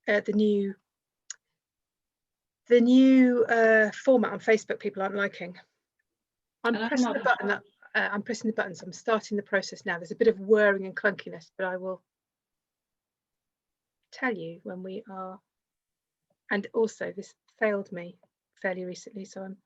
the new format on Facebook people aren't liking. I'm pressing the button that I'm pressing the button, so I'm starting the process now. There's a bit of whirring and clunkiness, but I will tell you when we are. And also, this failed me fairly recently, so I'm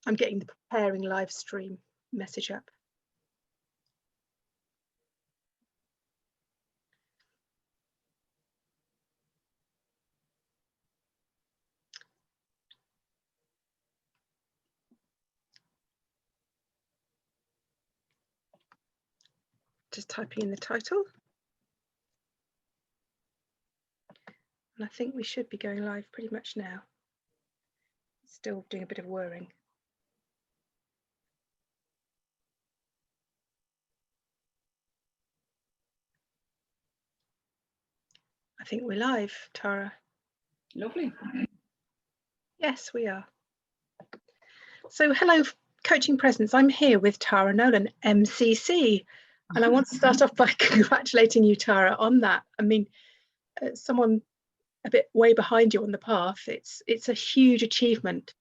I'm getting the preparing live stream message up. Just typing in the title. And I think we should be going live pretty much now. Still doing a bit of whirring. I think we're live, Tara. Lovely. Yes, we are. So hello, Coaching Presence. I'm here with Tara Nolan MCC. And I want to start off by congratulating you, Tara, on that. I mean, someone a bit way behind you on the path, it's a huge achievement.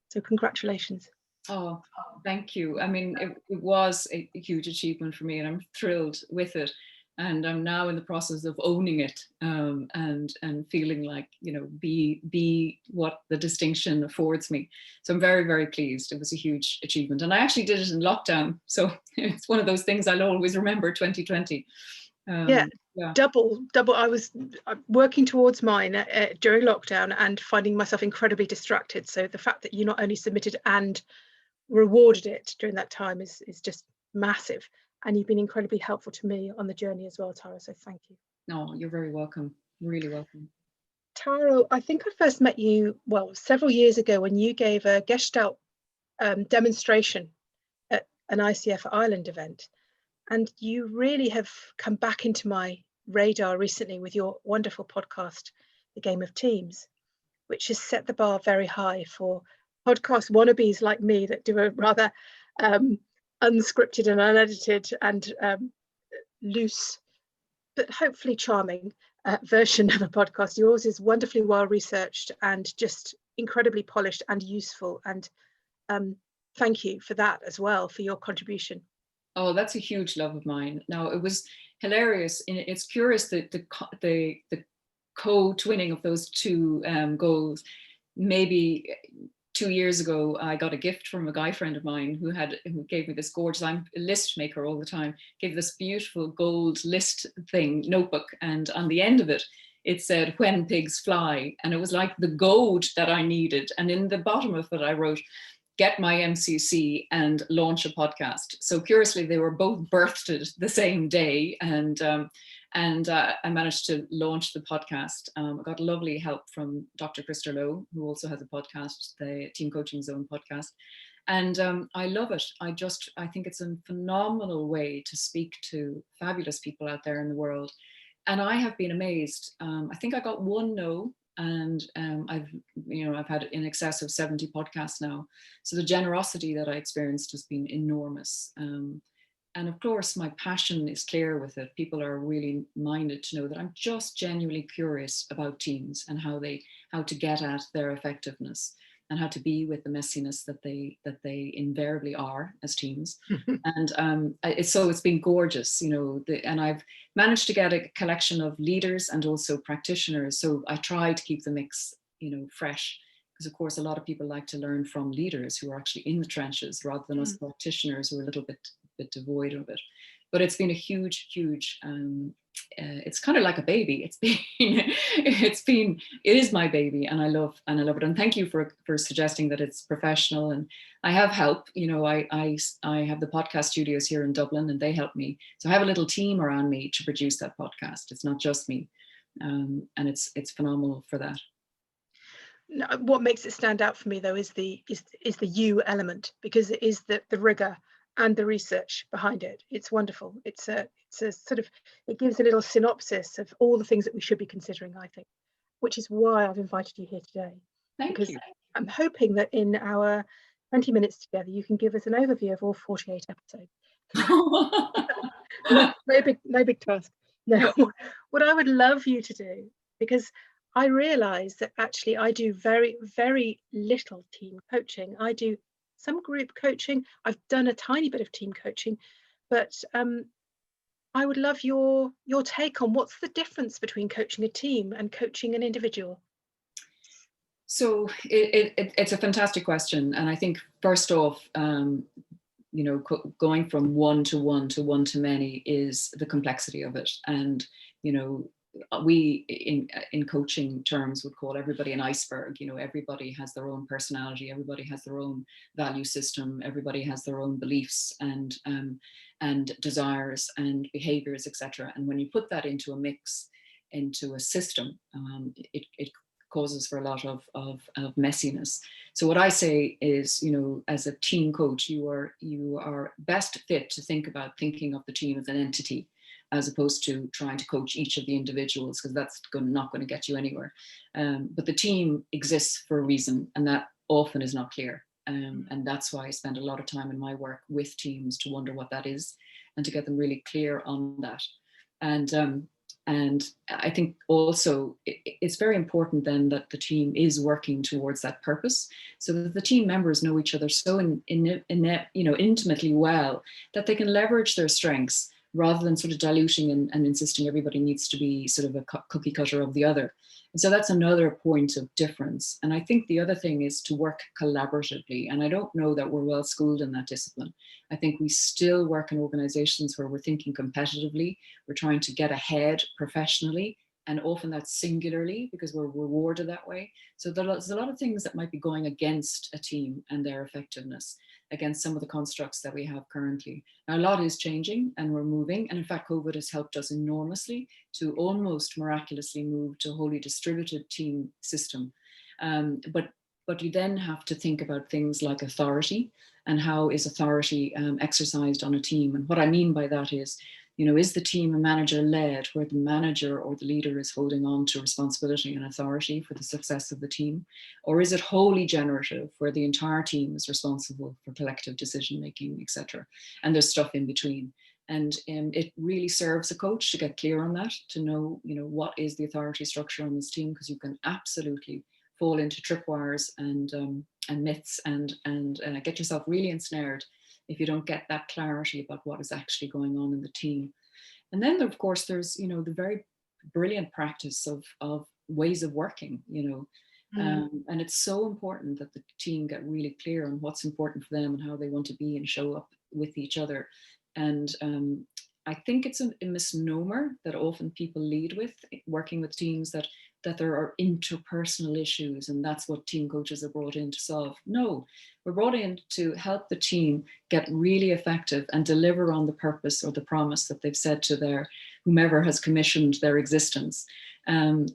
So congratulations. Oh, thank you. I mean, it was a huge achievement for me, and I'm thrilled with it. And I'm now in the process of owning it, and feeling like, you know, be what the distinction affords me. So I'm very, very pleased. It was a huge achievement, and I actually did it in lockdown. So it's one of those things I'll always remember. 2020. Yeah. Double. I was working towards mine during lockdown and finding myself incredibly distracted. So the fact that you not only submitted and rewarded it during that time is just massive. And you've been incredibly helpful to me on the journey as well, Tara. So thank you. No, you're very welcome. Really welcome. Tara, I think I first met you, well, several years ago when you gave a Gestalt demonstration at an ICF Ireland event. And you really have come back into my radar recently with your wonderful podcast, The Game of Teams, which has set the bar very high for podcast wannabes like me that do a rather unscripted and unedited and loose, but hopefully charming version of a podcast. Yours is wonderfully well researched and just incredibly polished and useful. And thank you for that as well, for your contribution. Oh, that's a huge love of mine. Now, it was hilarious. It's curious that the co-twinning of those two goals. Maybe 2 years ago, I got a gift from a guy friend of mine who gave me this gorgeous, I'm a list maker all the time, gave this beautiful gold list thing, notebook. And on the end of it, it said, "When pigs fly." And it was like the gold that I needed. And in the bottom of it, I wrote, "Get my MCC and launch a podcast." So curiously, they were both birthed the same day, and I managed to launch the podcast. I got lovely help from Dr. Krista Lowe, who also has a podcast, the Team Coaching Zone podcast, and I love it. I think it's a phenomenal way to speak to fabulous people out there in the world, and I have been amazed. I think I got one no. And I've had in excess of 70 podcasts now. So the generosity that I experienced has been enormous. And of course, my passion is clear with it. People are really minded to know that I'm just genuinely curious about teams and how to get at their effectiveness and how to be with the messiness that they invariably are as teams. And it's been gorgeous, you know, and I've managed to get a collection of leaders and also practitioners. So I try to keep the mix, you know, fresh, because of course a lot of people like to learn from leaders who are actually in the trenches rather than us practitioners who are a little bit devoid of it. But it's been a huge it's kind of like a baby. It is my baby, and I love it. And thank you for suggesting that it's professional. And I have help. You know, I have the podcast studios here in Dublin, and they help me. So I have a little team around me to produce that podcast. It's not just me, and it's phenomenal for that. What makes it stand out for me though is the you element, because it is the rigor and the research behind it. It's wonderful. It's a sort of, it gives a little synopsis of all the things that we should be considering, I think, which is why I've invited you here today. Thank you. I'm hoping that in our 20 minutes together, you can give us an overview of all 48 episodes. No big task. No, what I would love you to do, because I realize that actually I do very, very little team coaching. I do some group coaching. I've done a tiny bit of team coaching, but I would love your take on what's the difference between coaching a team and coaching an individual. So it's a fantastic question. And I think first off, going from one to many is the complexity of it. And, we in coaching terms would call everybody an iceberg. Everybody has their own personality, everybody has their own value system, everybody has their own beliefs and desires and behaviors, etc. And when you put that into a mix, into a system, it causes for a lot of messiness. So what I say is, as a team coach, you are best fit to thinking of the team as an entity, as opposed to trying to coach each of the individuals, because that's not going to get you anywhere. But the team exists for a reason, and that often is not clear. And that's why I spend a lot of time in my work with teams to wonder what that is and to get them really clear on that. And I think also it's very important then that the team is working towards that purpose, so that the team members know each other so intimately well that they can leverage their strengths rather than sort of diluting and insisting everybody needs to be sort of a cookie cutter of the other. And so that's another point of difference. And I think the other thing is to work collaboratively. And I don't know that we're well schooled in that discipline. I think we still work in organizations where we're thinking competitively, we're trying to get ahead professionally, and often that's singularly because we're rewarded that way. So there's a lot of things that might be going against a team and their effectiveness, against some of the constructs that we have currently. Now, a lot is changing and we're moving. And in fact, COVID has helped us enormously to almost miraculously move to a wholly distributed team system. But you then have to think about things like authority and how is authority exercised on a team. And what I mean by that is the team a manager led, where the manager or the leader is holding on to responsibility and authority for the success of the team? Or is it wholly generative, where the entire team is responsible for collective decision making, etc.? And there's stuff in between. And it really serves a coach to get clear on that, to know, what is the authority structure on this team, because you can absolutely fall into tripwires and myths and get yourself really ensnared if you don't get that clarity about what is actually going on in the team. And then, of course, there's, the very brilliant practice of ways of working, and it's so important that the team get really clear on what's important for them and how they want to be and show up with each other. And I think it's a misnomer that often people lead with, working with teams, that there are interpersonal issues and that's what team coaches are brought in to solve. No, we're brought in to help the team get really effective and deliver on the purpose or the promise that they've said to their whomever has commissioned their existence. And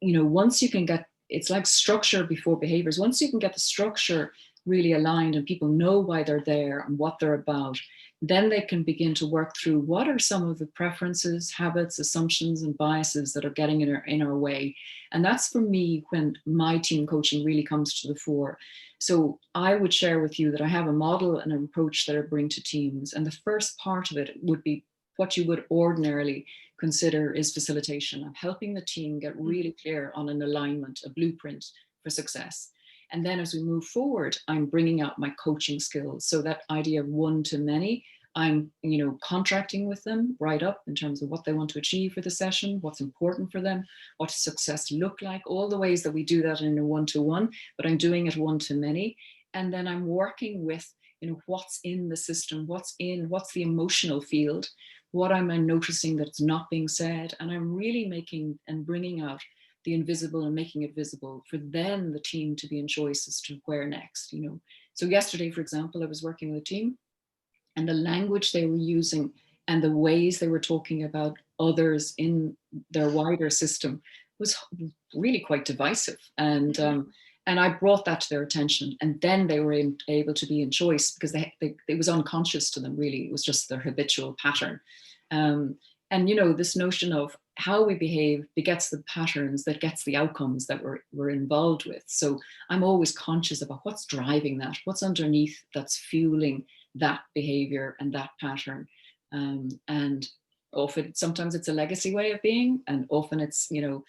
once you can get, it's like structure before behaviors. Once you can get the structure really aligned and people know why they're there and what they're about, then they can begin to work through what are some of the preferences, habits, assumptions, and biases that are getting in our way. And that's, for me, when my team coaching really comes to the fore. So I would share with you that I have a model and an approach that I bring to teams. And the first part of it would be what you would ordinarily consider is facilitation, of helping the team get really clear on an alignment, a blueprint for success. And then as we move forward, I'm bringing out my coaching skills. So that idea of one to many, I'm, contracting with them right up in terms of what they want to achieve for the session, what's important for them, what does success look like, all the ways that we do that in a one-to-one, but I'm doing it one to many. And then I'm working with, what's in the system, what's the emotional field, what am I noticing that's not being said. And I'm really making and bringing out the invisible and making it visible for then the team to be in choice as to where next. So yesterday, for example, I was working with a team, and the language they were using and the ways they were talking about others in their wider system was really quite divisive. And I brought that to their attention, and then they were able to be in choice because it was unconscious to them, really. It was just their habitual pattern. And this notion of how we behave begets the patterns that gets the outcomes that we're involved with. So I'm always conscious about what's driving that, what's underneath that's fueling that behavior and that pattern. And often, sometimes it's a legacy way of being, and often it's, you know,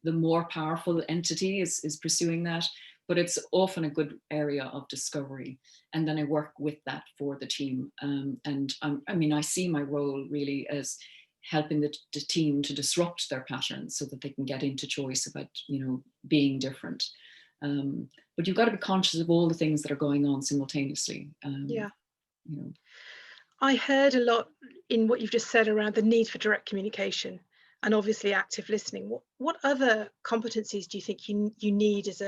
the more powerful entity is pursuing that, but it's often a good area of discovery. And then I work with that for the team. And I mean, I see my role really as helping the team to disrupt their patterns so that they can get into choice about, you know, being different. But you've got to be conscious of all the things that are going on simultaneously. Yeah. You know. I heard a lot in what you've just said around the need for direct communication and obviously active listening. What other competencies do you think you need as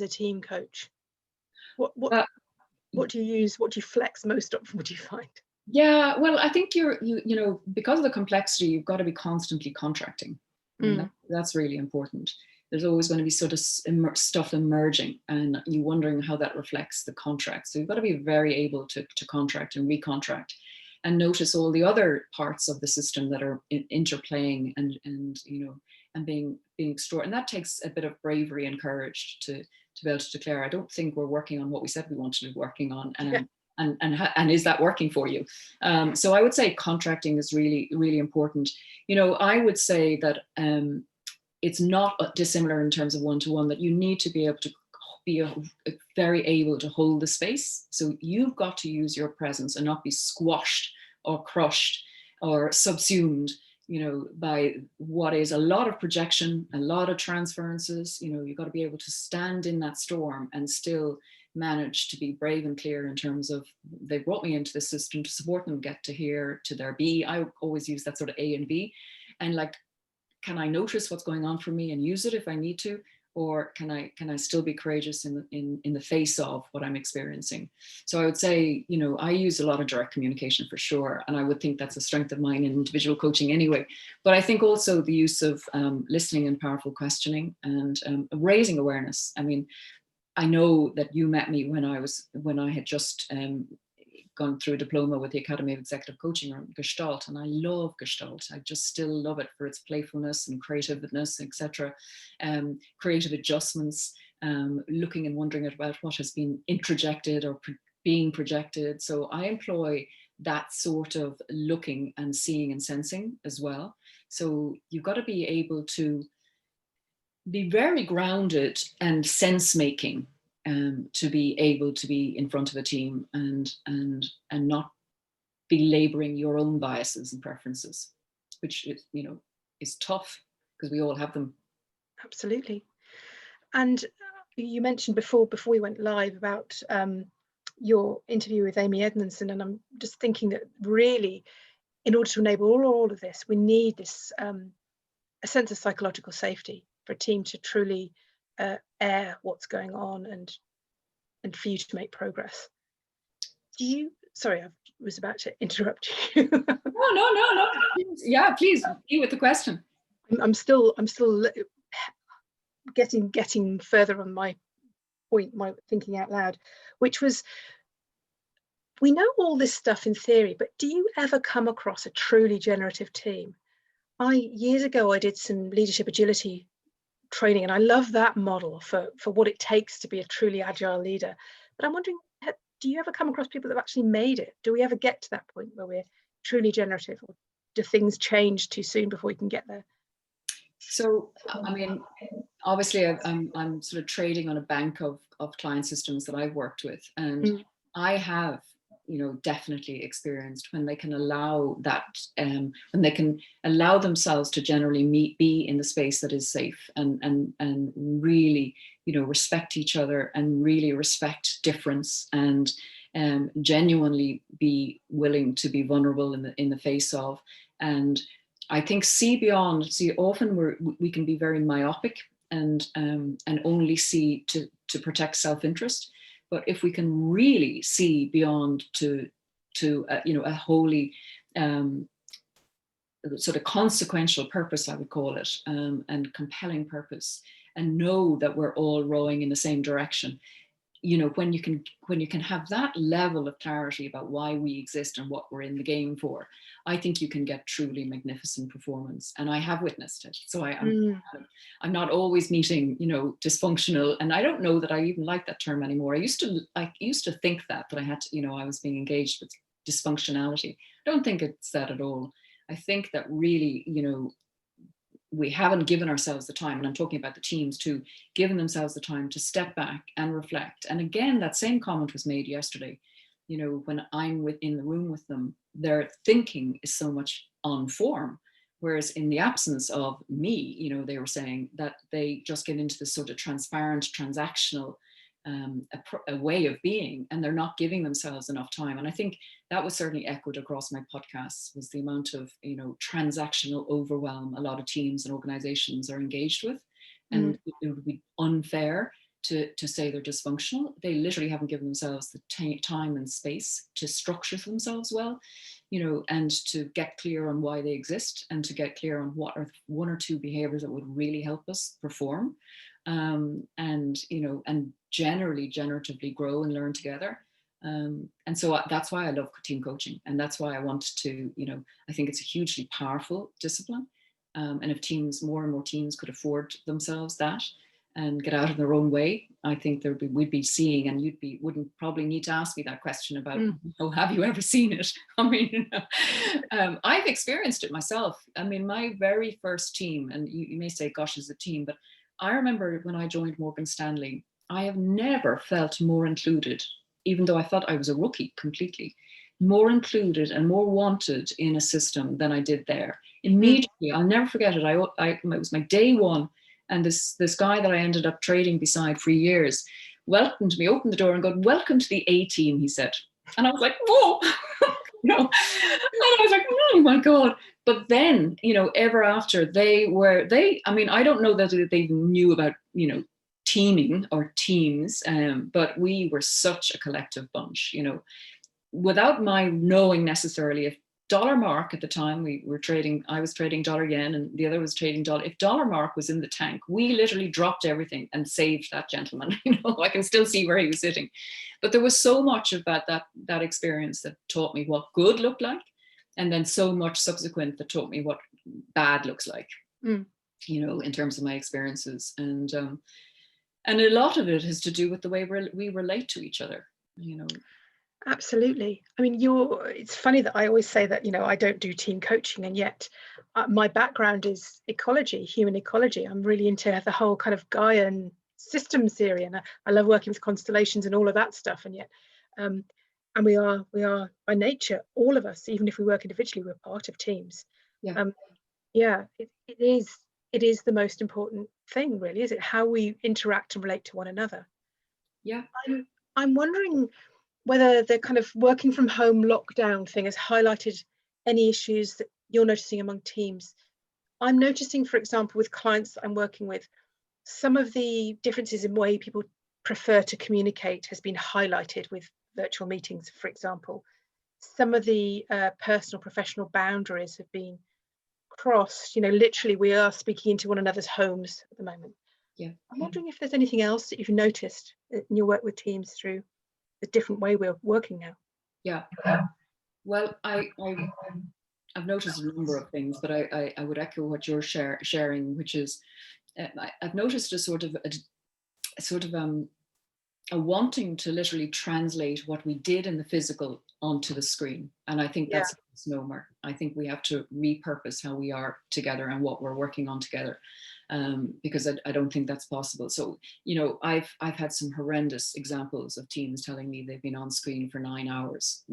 a team coach? What do you use? What do you flex most of? What do you find? Yeah, well, I think you know, because of the complexity, you've got to be constantly contracting. And that's really important. There's always going to be sort of stuff emerging, and you wondering how that reflects the contract. So you've got to be very able to contract and recontract, and notice all the other parts of the system that are interplaying and you know, and being extraordinary. And that takes a bit of bravery and courage to be able to declare, I don't think we're working on what we said we wanted to be working on. And is that working for you? So I would say contracting is really, really important. You know, I would say that it's not dissimilar in terms of one-to-one, that you need to be able to be very able to hold the space. So you've got to use your presence and not be squashed or crushed or subsumed, you know, by what is a lot of projection, a lot of transferences. You know, you've got to be able to stand in that storm and still manage to be brave and clear in terms of, they brought me into the system to support them get to here to their B. I always use that sort of A and B, and like, can I notice what's going on for me and use it if I need to, or can I still be courageous in the face of what I'm experiencing? So I would say, you know, I use a lot of direct communication for sure, and I would think that's a strength of mine in individual coaching anyway. But I think also the use of listening and powerful questioning and raising awareness. I mean, I know that you met me when I had just gone through a diploma with the Academy of Executive Coaching on Gestalt, and I love Gestalt. I just still love it for its playfulness and creativeness, etc. Creative adjustments, looking and wondering about what has been introjected or being projected. So I employ that sort of looking and seeing and sensing as well. So you've got to be able to be very grounded and sense making to be able to be in front of a team and not be laboring your own biases and preferences, which is, you know, is tough because we all have them. Absolutely. And you mentioned before we went live about your interview with Amy Edmondson, and I'm just thinking that really, in order to enable all of this, we need this a sense of psychological safety for a team to truly air what's going on and for you to make progress. Sorry, I was about to interrupt you. No. Yeah, please, be with the question. I'm still getting further on my point, my thinking out loud, which was, we know all this stuff in theory, but do you ever come across a truly generative team? Years ago, I did some leadership agility training, and I love that model for what it takes to be a truly agile leader. But I'm wondering, do you ever come across people that have actually made it? Do we ever get to that point where we're truly generative, or do things change too soon before we can get there? So, I mean, obviously I'm sort of trading on a bank of client systems that I've worked with, and I have, you know, definitely experienced when they can allow that, when they can allow themselves to generally be in the space that is safe and really, you know, respect each other and really respect difference and genuinely be willing to be vulnerable in the face of. And I think often we can be very myopic and only see to protect self-interest. But if we can really see beyond to you know, a wholly sort of consequential purpose, I would call it, and compelling purpose, and know that we're all rowing in the same direction, when you can have that level of clarity about why we exist and what we're in the game for, I think you can get truly magnificent performance. And I have witnessed it. So I'm not always meeting, dysfunctional. And I don't know that I even like that term anymore. I used to think that I had to, I was being engaged with dysfunctionality. I don't think it's that at all. I think that really, we haven't given ourselves the time, and I'm talking about the teams too, given themselves the time to step back and reflect. And again, that same comment was made yesterday. When I'm in the room with them, their thinking is so much on form. Whereas in the absence of me, they were saying that they just get into this sort of transparent, transactional a way of being, and they're not giving themselves enough time. And I think that was certainly echoed across my podcasts, was the amount of transactional overwhelm a lot of teams and organizations are engaged with. And it would be unfair to say they're dysfunctional. They literally haven't given themselves the time and space to structure themselves well, and to get clear on why they exist, and to get clear on what are one or two behaviors that would really help us perform, and generally generatively grow and learn together. And so that's why I love team coaching, and that's why I want to, I think it's a hugely powerful discipline. And if more and more teams could afford themselves that and get out of their own way, I think we'd be seeing, and wouldn't probably need to ask me that question about, have you ever seen it? I mean, I've experienced it myself. I mean, my very first team, and you may say, gosh, is a team, but I remember when I joined Morgan Stanley, I have never felt more included, even though I thought I was a rookie completely, more included and more wanted in a system than I did there. Immediately, I'll never forget it. It was my day one, and this guy that I ended up trading beside for years welcomed me, opened the door and go, "Welcome to the A team," he said. And I was like, whoa, and I was like, oh my God. But then, ever after, I mean, I don't know that they knew about, teaming or teams, but we were such a collective bunch, without my knowing necessarily. If dollar mark at the time, I was trading dollar yen and the other was trading dollar. If dollar mark was in the tank, we literally dropped everything and saved that gentleman. I can still see where he was sitting. But there was so much about that experience that taught me what good looked like, and then so much subsequent that taught me what bad looks like, in terms of my experiences. And a lot of it has to do with the way we relate to each other, Absolutely. I mean, it's funny that I always say that, I don't do team coaching, and yet my background is ecology, human ecology. I'm really into the whole kind of Gaian systems theory, and I love working with constellations and all of that stuff. And yet, and we are by nature, all of us, even if we work individually, we're part of teams. It is the most important thing, really, is it? How we interact and relate to one another. Yeah. I'm wondering whether the kind of working from home lockdown thing has highlighted any issues that you're noticing among teams. I'm noticing, for example, with clients that I'm working with, some of the differences in way people prefer to communicate has been highlighted with virtual meetings, for example. Some of the personal professional boundaries have been crossed. Literally we are speaking into one another's homes at the moment. Yeah. I'm wondering if there's anything else that you've noticed in your work with teams through the different way we're working now. Yeah. Well, I've noticed a number of things, but I would echo what you're sharing, which is I've noticed a sort of a wanting to literally translate what we did in the physical onto the screen. And I think that's a misnomer. I think we have to repurpose how we are together and what we're working on together. Because I don't think that's possible. So, I've had some horrendous examples of teams telling me they've been on screen for 9 hours,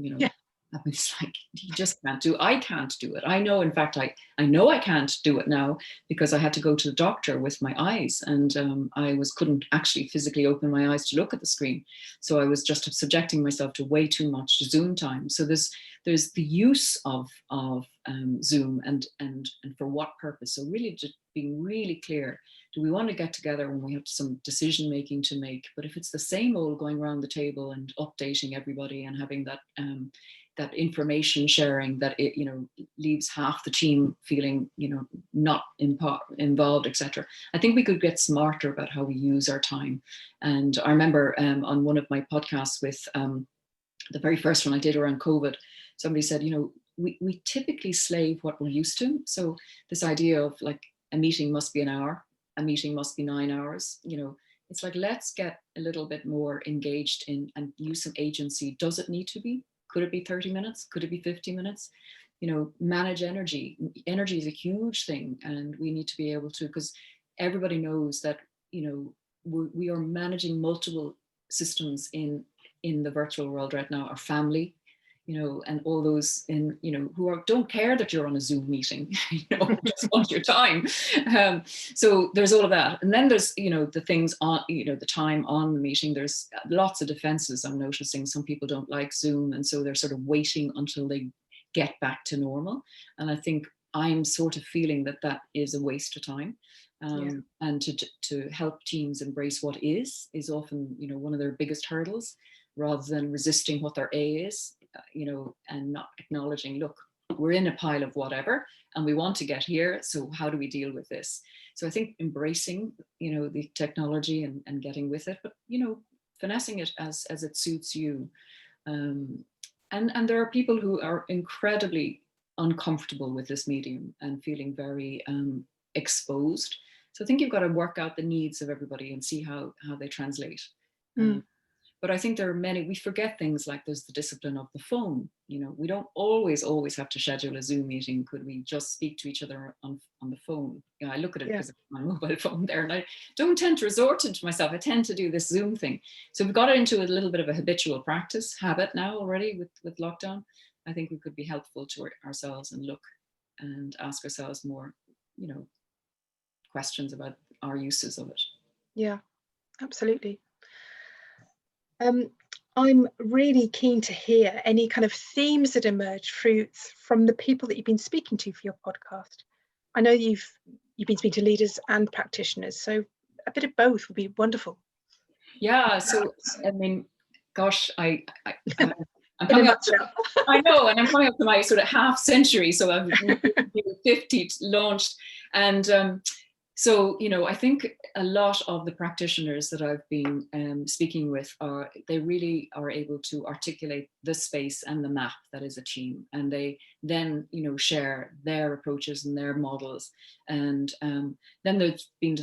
It's like, you just can't do it. I can't do it. I know, in fact, I know I can't do it now because I had to go to the doctor with my eyes, and I couldn't actually physically open my eyes to look at the screen. So I was just subjecting myself to way too much Zoom time. So there's the use of Zoom, and for what purpose. So really just being really clear. Do we want to get together when we have some decision making to make? But if it's the same old going around the table and updating everybody and having that that information sharing, that it, you know, leaves half the team feeling, you know, not involved, etc. I think we could get smarter about how we use our time. And I remember on one of my podcasts with the very first one I did around COVID, somebody said, you know, we typically slave what we're used to. So this idea of like a meeting must be an hour, a meeting must be 9 hours, you know, it's like, let's get a little bit more engaged in and use some agency. Does it need to be? Could it be 30 minutes? Could it be 50 minutes? You know, manage energy. Energy is a huge thing, and we need to be able to, because everybody knows that, you know, we are managing multiple systems in the virtual world right now. Our family, you know, and all those in, you know, who don't care that you're on a Zoom meeting, you know, just want your time. So there's all of that. And then there's, you know, the things on, you know, the time on the meeting, there's lots of defenses. I'm noticing some people don't like Zoom. And so they're sort of waiting until they get back to normal. And I think I'm sort of feeling that that is a waste of time. And to help teams embrace what is often, you know, one of their biggest hurdles, rather than resisting what their A is, you know, and not acknowledging, look, we're in a pile of whatever, and we want to get here. So how do we deal with this? So I think embracing, you know, the technology and getting with it, but, you know, finessing it as it suits you. And there are people who are incredibly uncomfortable with this medium and feeling very exposed. So I think you've got to work out the needs of everybody and see how they translate. But I think there are many, we forget things like there's the discipline of the phone. You know, we don't always have to schedule a Zoom meeting. Could we just speak to each other on the phone? You know, I look at it because of my mobile phone there, and I don't tend to resort to myself. I tend to do this Zoom thing. So we've got it into a little bit of a habitual practice habit now already with lockdown. I think we could be helpful to ourselves and look and ask ourselves more, you know, questions about our uses of it. Yeah, absolutely. I'm really keen to hear any kind of themes that emerge from the people that you've been speaking to for your podcast. I know you've been speaking to leaders and practitioners, so a bit of both would be wonderful. Yeah, so I mean, gosh, I'm coming up. I know, and I'm coming up to my sort of half century. So I've 50 launched, and so, you know, I think a lot of the practitioners that I've been speaking with they really are able to articulate the space and the map that is a team, and they then, you know, share their approaches and their models. And then there's been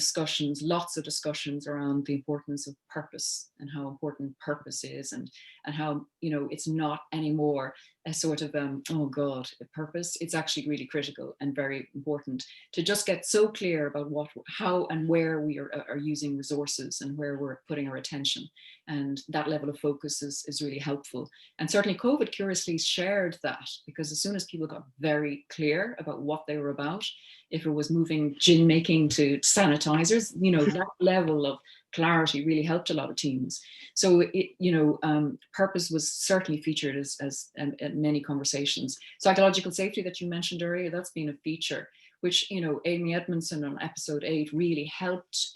lots of discussions around the importance of purpose and how important purpose is, and how, you know, it's not anymore a sort of oh God, a purpose. It's actually really critical and very important to just get so clear about how and where we are using resources and where we're putting our attention. And that level of focus is really helpful. And certainly COVID curiously shared that, because as soon as people got very clear about what they were about, if it was moving gin making to sanitizers, you know, that level of clarity really helped a lot of teams. So purpose was certainly featured as many conversations. Psychological safety that you mentioned earlier, that's been a feature, which, you know, Amy Edmondson on episode 8 really helped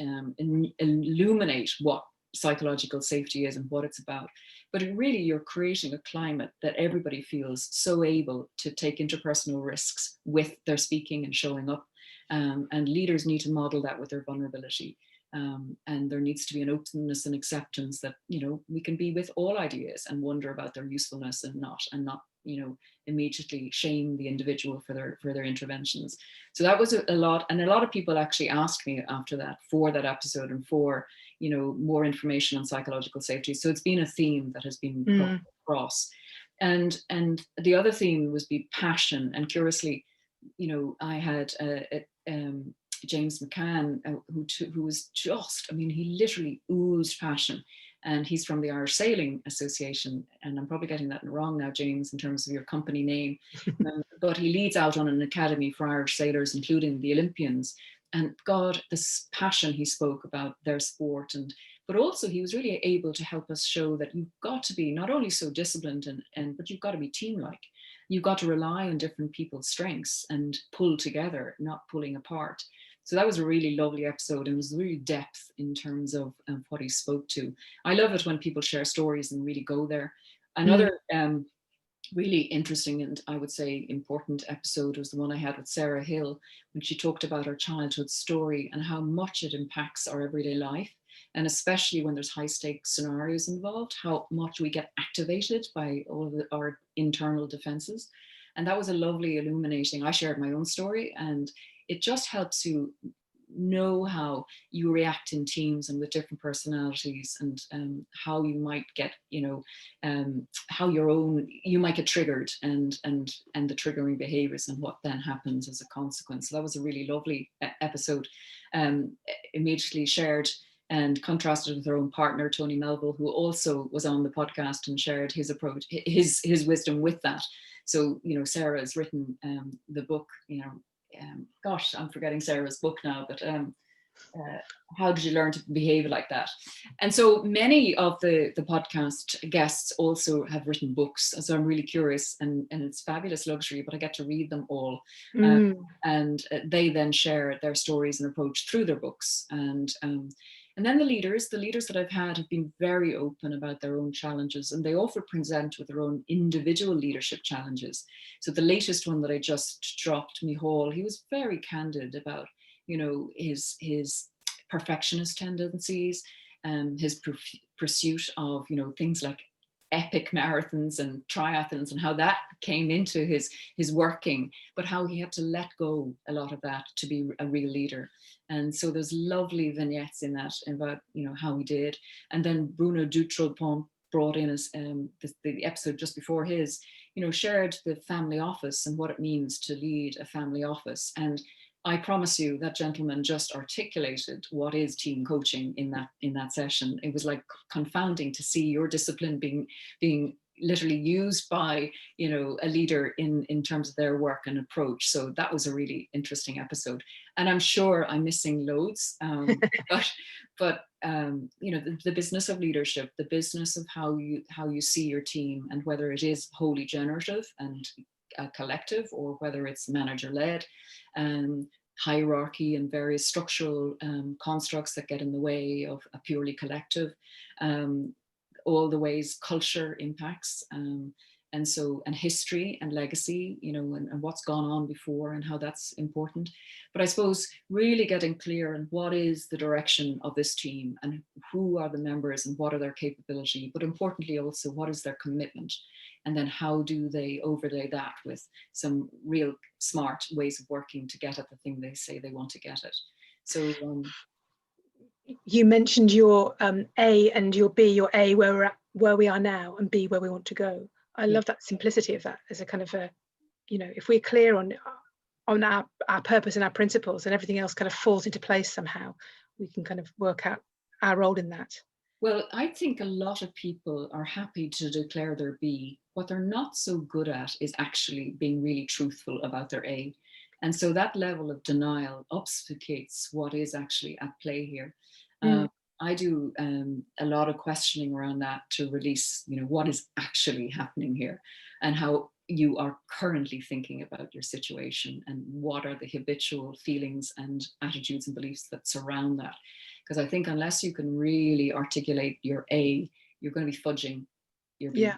illuminate what psychological safety is and what it's about. But really, you're creating a climate that everybody feels so able to take interpersonal risks with their speaking and showing up. And leaders need to model that with their vulnerability. And there needs to be an openness and acceptance that, you know, we can be with all ideas and wonder about their usefulness and not, you know, immediately shame the individual for their interventions. So that was a lot. And a lot of people actually asked me after that for that episode and for, you know, more information on psychological safety. So it's been a theme that has been brought across. And the other theme was passion. And curiously, you know, I had James McCann, who was just, I mean, he literally oozed passion. And he's from the Irish Sailing Association. And I'm probably getting that wrong now, James, in terms of your company name. But he leads out on an academy for Irish sailors, including the Olympians. And God, this passion he spoke about their sport. But also he was really able to help us show that you've got to be not only so disciplined, but you've got to be team-like. you've got to rely on different people's strengths and pull together, not pulling apart. So that was a really lovely episode, and it was really depth in terms of what he spoke to. I love it when people share stories and really go there. Another really interesting and I would say important episode was the one I had with Sarah Hill, when she talked about her childhood story and how much it impacts our everyday life. And especially when there's high stakes scenarios involved, how much we get activated by all of our internal defenses. And that was a lovely illuminating. I shared my own story, and it just helps you know how you react in teams and with different personalities, and how you might get, how you might get triggered, and the triggering behaviors and what then happens as a consequence. So that was a really lovely episode. Immediately shared and contrasted with her own partner, Tony Melville, who also was on the podcast and shared his approach, his wisdom with that. So, Sarah has written the book, gosh, I'm forgetting Sarah's book now, but how did you learn to behave like that? And so many of the podcast guests also have written books. So I'm really curious, and it's fabulous luxury, but I get to read them all. And they then share their stories and approach through their books. And then the leaders that I've had have been very open about their own challenges, and they often present with their own individual leadership challenges. So the latest one that I just dropped, Mihal, he was very candid about, his perfectionist tendencies, his pursuit of, things like epic marathons and triathlons, and how that came into his working, but how he had to let go a lot of that to be a real leader. And so there's lovely vignettes in that about, how he did. And then Bruno Dutrepont brought in as the episode just before his, shared the family office and what it means to lead a family office. And I promise you that gentleman just articulated what is team coaching in that session. It was like confounding to see your discipline being literally used by, a leader in terms of their work and approach. So that was a really interesting episode. And I'm sure I'm missing loads, but the business of leadership, the business of how you see your team, and whether it is wholly generative and collective, or whether it's manager-led, hierarchy and various structural constructs that get in the way of a purely collective, all the ways culture impacts, and history and legacy, and what's gone on before and how that's important. But I suppose really getting clear on what is the direction of this team, and who are the members and what are their capability, but importantly also what is their commitment, and then how do they overlay that with some real smart ways of working to get at the thing they say they want to get at. So you mentioned your A and your B, your A where we are now, and B where we want to go. I love that simplicity of that as a kind of a, if we're clear on our purpose and our principles, and everything else kind of falls into place somehow, we can kind of work out our role in that. Well, I think a lot of people are happy to declare their B. What they're not so good at is actually being really truthful about their A. And so that level of denial obfuscates what is actually at play here. I do a lot of questioning around that to release, what is actually happening here, and how you are currently thinking about your situation, and what are the habitual feelings and attitudes and beliefs that surround that. Because I think unless you can really articulate your A, you're going to be fudging your B. Yeah.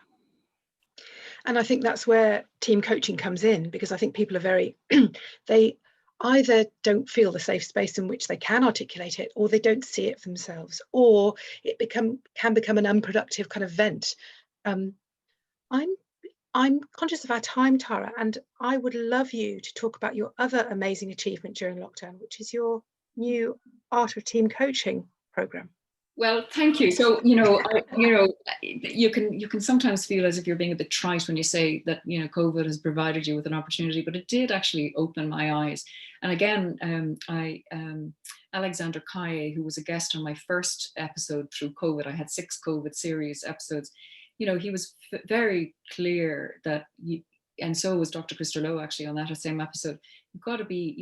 And I think that's where team coaching comes in, because I think people are very, they either don't feel the safe space in which they can articulate it, or they don't see it themselves, or it can become an unproductive kind of vent. I'm conscious of our time, Tara, and I would love you to talk about your other amazing achievement during lockdown, which is your new Art of Team Coaching program. Well, thank you. So, you can sometimes feel as if you're being a bit trite when you say that, COVID has provided you with an opportunity, but it did actually open my eyes. And again, Alexander Kaye, who was a guest on my first episode through COVID, I had 6 COVID series episodes, he was very clear that, and so was Dr. Christopher Lowe actually on that same episode, you've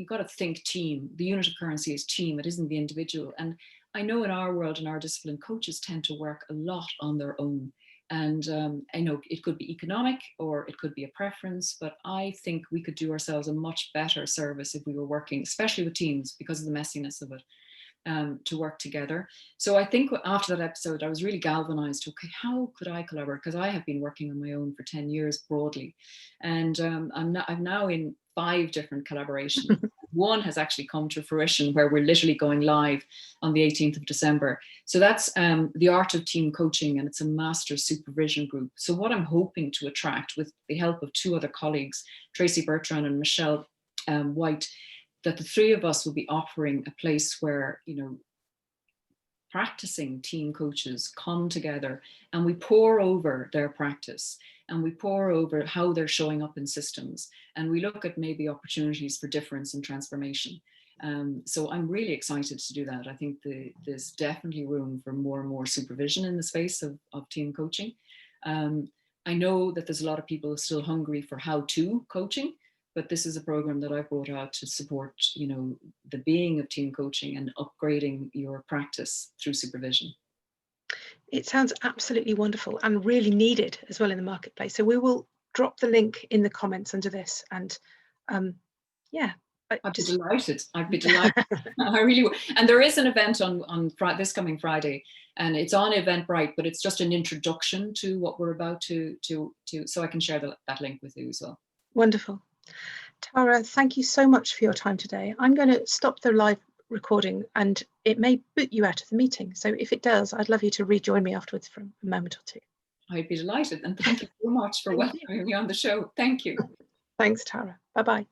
got to think team. The unit of currency is team. It isn't the individual. And I know in our world, in our discipline, coaches tend to work a lot on their own. And I know it could be economic or it could be a preference, but I think we could do ourselves a much better service if we were working, especially with teams, because of the messiness of it, to work together. So I think after that episode, I was really galvanized. Okay, how could I collaborate? Because I have been working on my own for 10 years broadly. And I'm now in 5 different collaborations. One has actually come to fruition where we're literally going live on the 18th of December. So that's the Art of Team Coaching, and it's a master supervision group. So what I'm hoping to attract, with the help of 2 other colleagues, Tracy Bertrand and Michelle White, that the 3 of us will be offering a place where, you know, practicing team coaches come together and we pore over their practice and we pore over how they're showing up in systems, and we look at maybe opportunities for difference and transformation. So I'm really excited to do that. I think there's definitely room for more and more supervision in the space of team coaching. I know that there's a lot of people still hungry for how-to coaching, but this is a program that I've brought out to support, you know, the being of team coaching and upgrading your practice through supervision. It sounds absolutely wonderful and really needed as well in the marketplace. So we will drop the link in the comments under this, and yeah. I'd be delighted. I'd be delighted. I really would. And there is an event on this coming Friday, and it's on Eventbrite, but it's just an introduction to what we're about to so I can share that link with you as well. Wonderful. Tara, thank you so much for your time today. I'm going to stop the live recording, and it may boot you out of the meeting. So if it does, I'd love you to rejoin me afterwards for a moment or 2. I'd be delighted. And thank you so much for welcoming me on the show. Thank you. Thanks, Tara. Bye-bye.